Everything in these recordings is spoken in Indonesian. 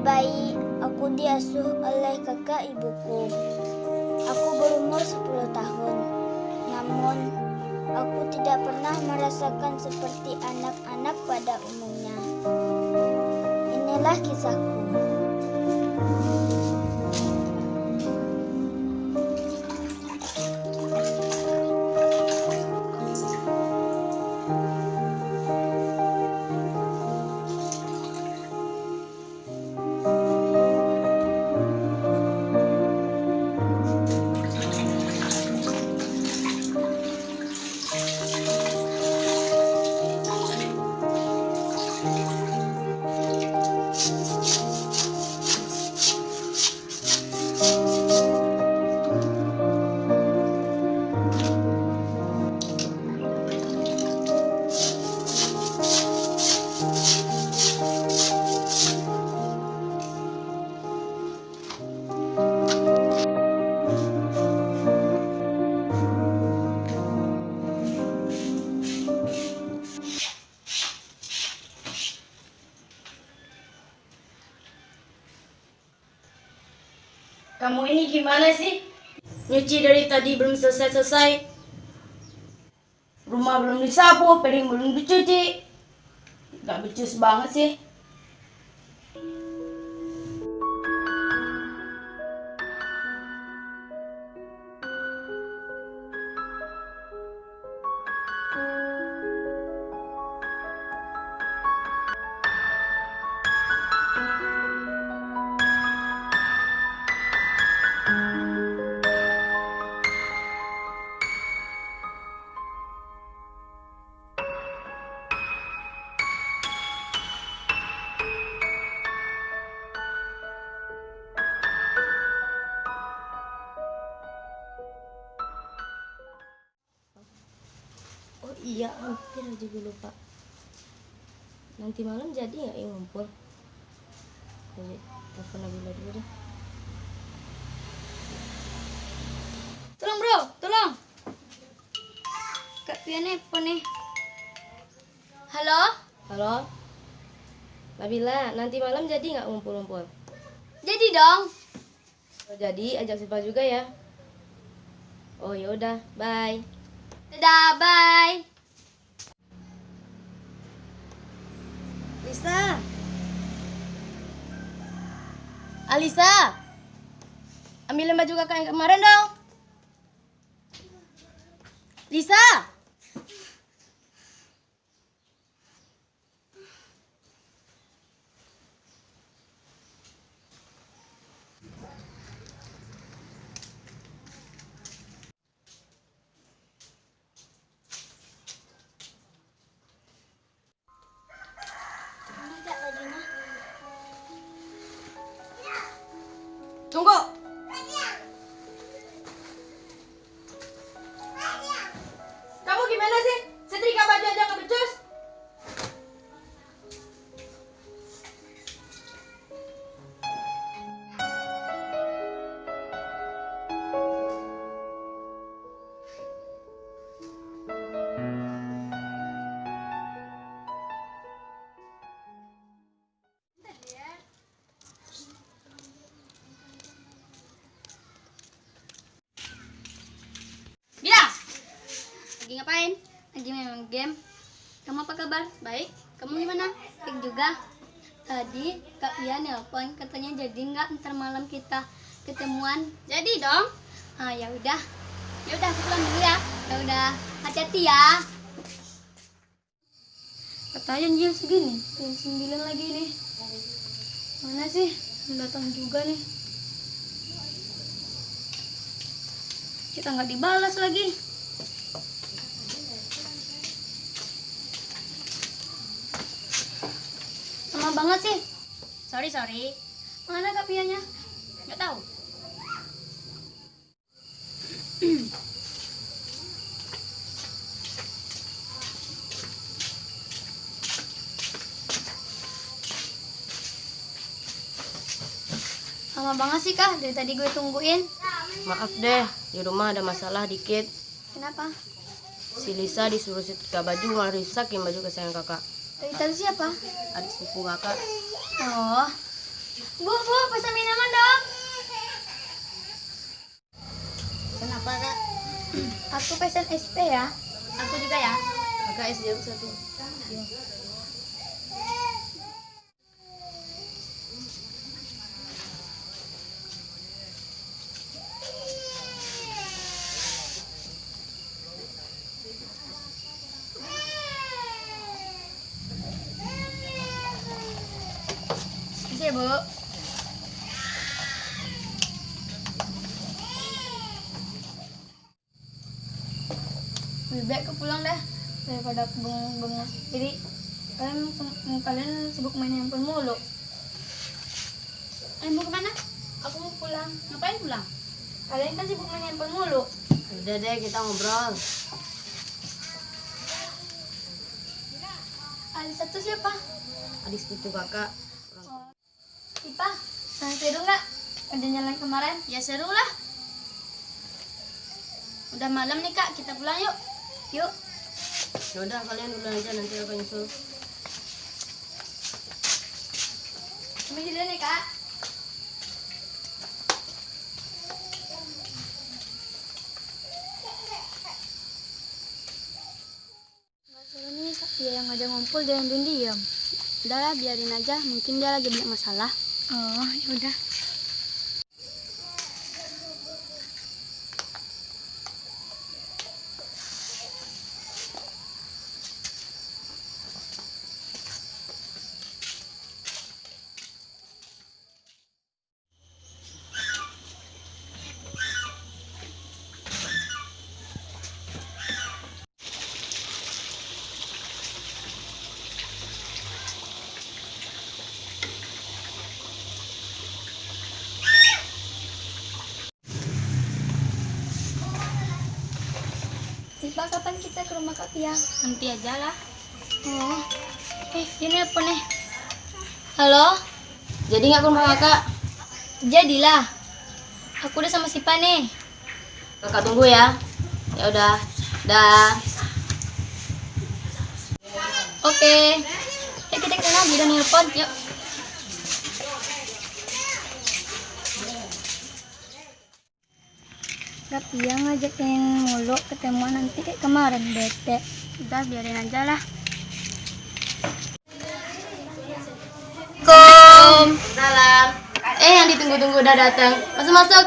bayi, aku diasuh oleh kakak ibuku. Aku berumur 10 tahun. Namun, aku tidak pernah merasakan seperti anak-anak pada umumnya. Inilah kisahku. Kamu ini gimana sih? Nyuci dari tadi belum selesai-selesai. Rumah belum disapu, piring belum dicuci. Gak becus banget sih. Oh iya, hampir aja gue lupa. Nanti malam jadi nggak yang ngumpul? Jadi telepon Nabila dulu deh. Tolong bro, tolong. Kak Pia nelpon nih. Halo? Halo? Nabila, nanti malam jadi nggak ngumpul-ngumpul? Jadi dong. Kalau jadi, ajak Siva juga ya. Oh yaudah, bye. Dadah, bye. Lisa. Alisa. Ambilin baju kakak yang kemarin dong. Lisa. Tunggu. Kamu gimana sih? Setrika baju aja nggak becus? Bilang. Lagi ngapain? Lagi main game. Kamu apa kabar? Baik. Kamu gimana? Baik juga. Tadi Kak Pia nelpon katanya jadi nggak ntar malam kita ketemuan. Jadi dong. Ah ya udah. Ya udah aku pulang dulu ya. Ya udah. Hati-hati ya. Katanya jam segini, jam 9 lagi nih. Mana sih? Datang juga nih. Kita nggak dibalas lagi. Lama banget sih. Sorry. Mana Kak Pianya? Nggak tahu. Lama banget sih Kak, dari tadi gue tungguin. Maaf deh, di rumah ada masalah dikit. Kenapa? Si Lisa disuruh setrika baju malah rusakin baju kesayangan kakak. Dari tadi siapa? Adik sepupu kakak. Oh, Bu, pesan minuman dong. Kenapa kak? Aku pesan SP ya. Aku juga ya. Kakak es jeruk satu. Iya. Makasih ya, Bu. Lebih baik aku pulang dah daripada aku bengong-bengong sendiri. Kalian sibuk main handphone mulu. Mau kemana? Aku mau pulang. Ngapain pulang? Kalian kan sibuk main handphone mulu. Udah deh kita ngobrol. Alisa tuh siapa? Adik sepupu kakak. Oh. Ipa, seru nggak? Udah jalan kemarin? Ya seru lah. Udah malam nih kak, kita pulang yuk. Yuk. Yaudah kalian duluan aja, nanti aku nyusul. Kami dulu nih kak. Nggak seru nih, dia yang ada ngumpul dia yang diam. Udahlah biarin aja, mungkin dia lagi banyak masalah. Oh yaudah. Sipa, kapan kita ke rumah Kak Pia? Nanti aja lah. Oh, dia nelpon nih. Halo? Jadi nggak ke rumah kakak? Jadilah. Aku udah sama Sipa nih. Kakak tunggu ya. Ya udah. Dah. Oke. Yuk kita kesana, dia udah nelpon. Yuk. Kak Pia ngajakin mulu ketemuan nanti kayak kemarin, bete. Udah biarin aja lah. Salam. Yang ditunggu-tunggu udah datang. Masuk.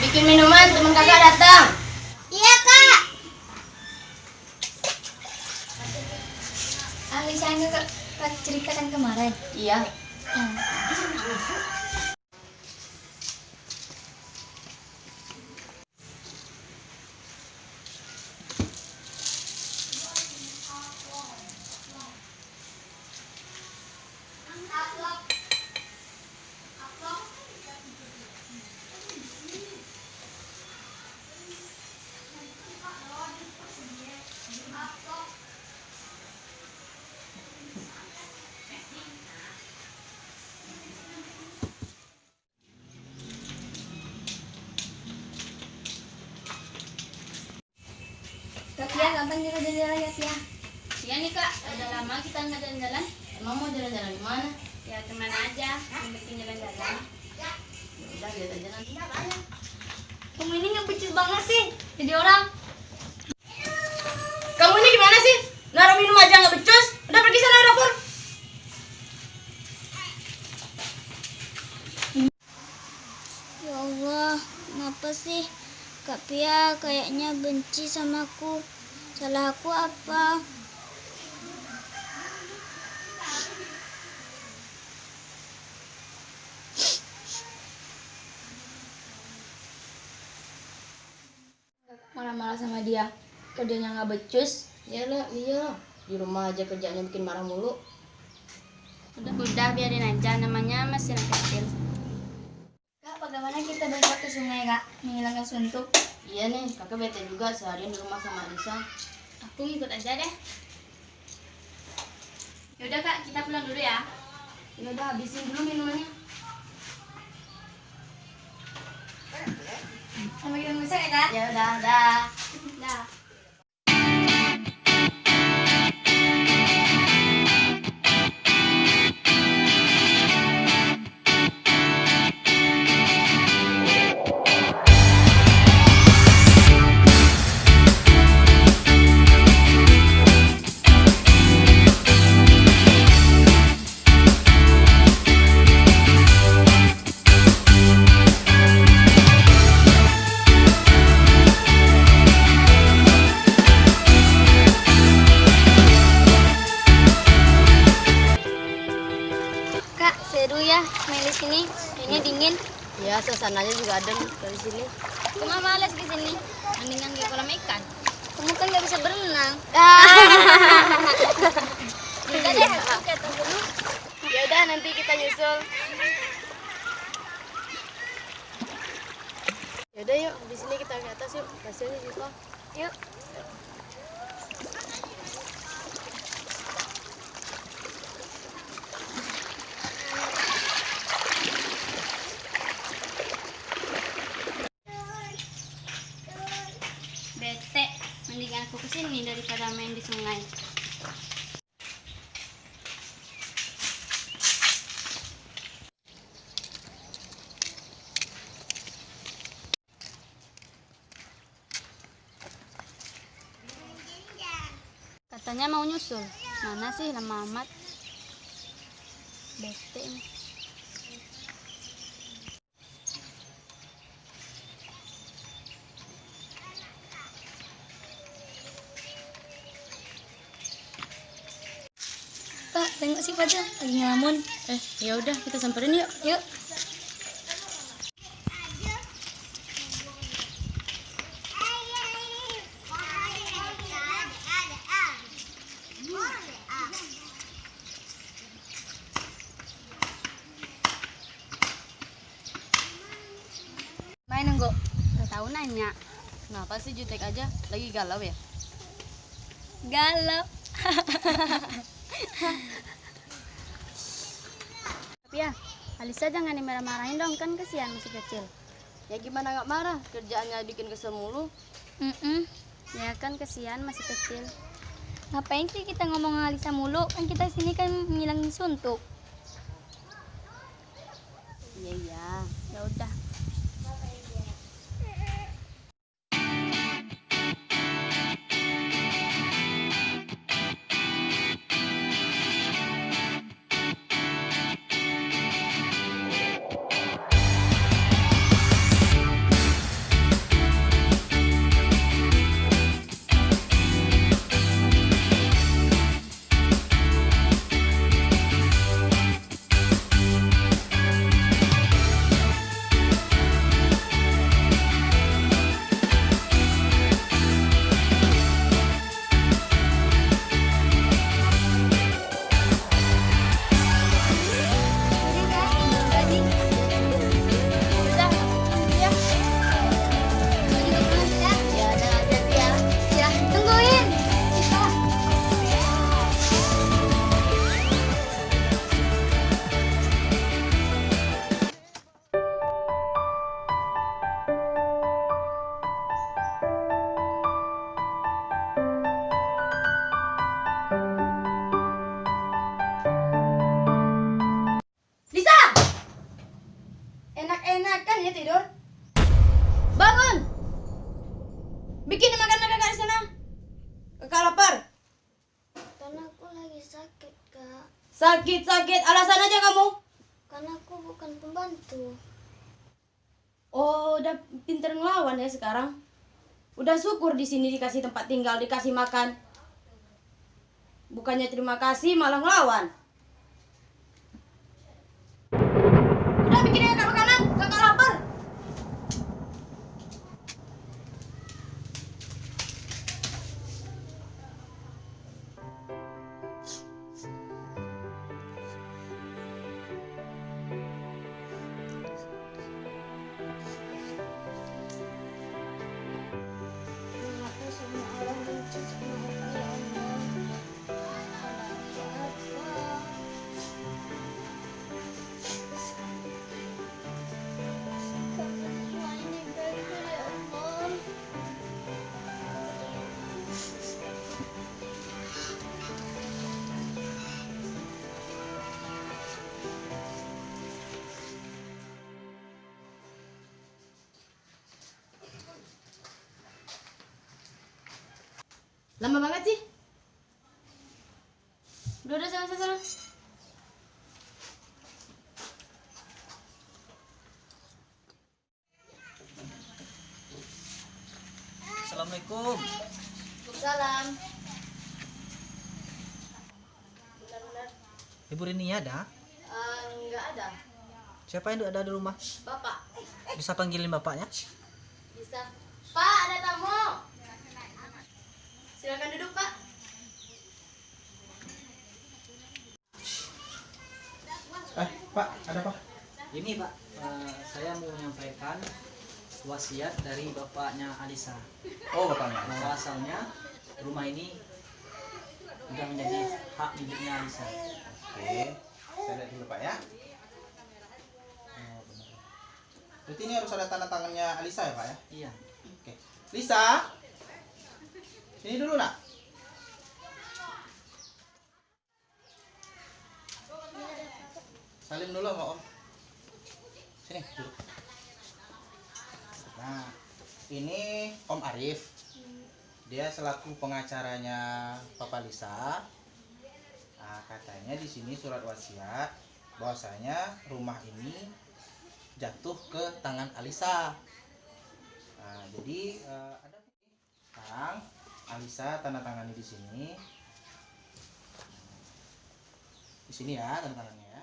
Bikin minuman, teman kakak datang. Iya kak. Alisa yang kak ceritakan kemarin. Iya. Kak Pia, kapan kita jalan-jalan ya Pia? Iya nih kak, udah lama kita nggak jalan-jalan. Emang mau jalan-jalan di mana? Ya kemana aja, yang penting jalan-jalan. Udah lihat aja nanti. Kamu ini nggak becus banget sih jadi orang. Kamu ini gimana sih? Naruh minum aja nggak becus? Udah pergi sana dapur. Ya Allah, kenapa sih Kak Pia kayaknya benci sama aku? Salah aku apa? Marah-marah sama dia. Kerjanya nggak becus. Iyalah. Di rumah aja kerjanya bikin marah mulu. Udah biarin aja, namanya masih anak kecil. Kak, bagaimana kita besok ke sungai Kak? Menghilangkan suntuk. Iya nih, kakak bete juga seharian di rumah sama Alisa. Aku ngikut aja deh. Yaudah kak, kita pulang dulu ya. Ya udah habisin dulu minumannya. Sampai kita besok ya Kak? Ya udah, dah. Dah. dulu ya main di sini. Ini dingin. Ya, suasananya juga adem dari sini. Cuma males di sini. Mendingan di kolam ikan. Kamu kan nggak bisa berenang. Udah deh, aku ke atas dulu. Ya udah, nanti kita nyusul. Ya udah yuk, di sini kita ke atas yuk. Kasihan siswa. Yuk. Bete, mendingan aku kesini daripada main di sungai. Katanya mau nyusul. Mana sih lama amat. Bete nih. Kak, tengok si Fajar lagi ngelamun. Ya udah, kita samperin yuk. Yuk. Main nunggu. Gak tahu nanya. Kenapa sih jutek aja? Lagi galau ya? Galau. Tapi ya, Alisa jangan dimarah-marahin dong, kan kesian masih kecil. Ya gimana nggak marah? Kerjaannya bikin kesel mulu. Ya kan kesian masih kecil. Ngapain sih kita ngomong Alisa mulu? Kan kita sini kan ngilangin suntuk. Iya. Ya udah. Enak-enakan ya tidur. Bangun. Bikin makanan kakak di sana. Kakak lapar. Karena aku lagi sakit, Kak. Sakit-sakit. Alasan aja kamu. Karena aku bukan pembantu. Oh, udah pinter ngelawan ya sekarang. Udah syukur di sini dikasih tempat tinggal, dikasih makan. Bukannya terima kasih malah ngelawan. Udah bikin kakak makanan, kakak lapar. Mengapa semua orang benci sama aku, ya Allah? Kenapa semua ini gagal, ya Allah? Lama banget sih. Udah sana. Assalamualaikum. Salam. Ibu Rini ada? Enggak Nggak ada. Siapa yang ada di rumah? Bapak. Bisa panggilin bapaknya? Bisa. Pak, ada tamu. Silakan duduk, Pak. Pak, ada apa? Ini Pak, saya mau menyampaikan wasiat dari bapaknya Alisa. Oh, bapaknya. Bahwa asalnya rumah ini sudah menjadi hak miliknya Alisa. Oke, saya lihat dulu Pak ya. Oh, benar. Berarti ini harus ada tanda tangannya Alisa ya Pak ya? Iya. Oke. Lisa, sini dulu nak. Salim dulu sama Om. Sini duduk. Nah, ini Om Arif. Dia selaku pengacaranya Papa Lisa. Nah, katanya di sini surat wasiat bahwasanya rumah ini jatuh ke tangan Alisa. Nah, jadi ada sekarang Alisa tanda tangani di sini. Di sini ya tanda tangannya ya.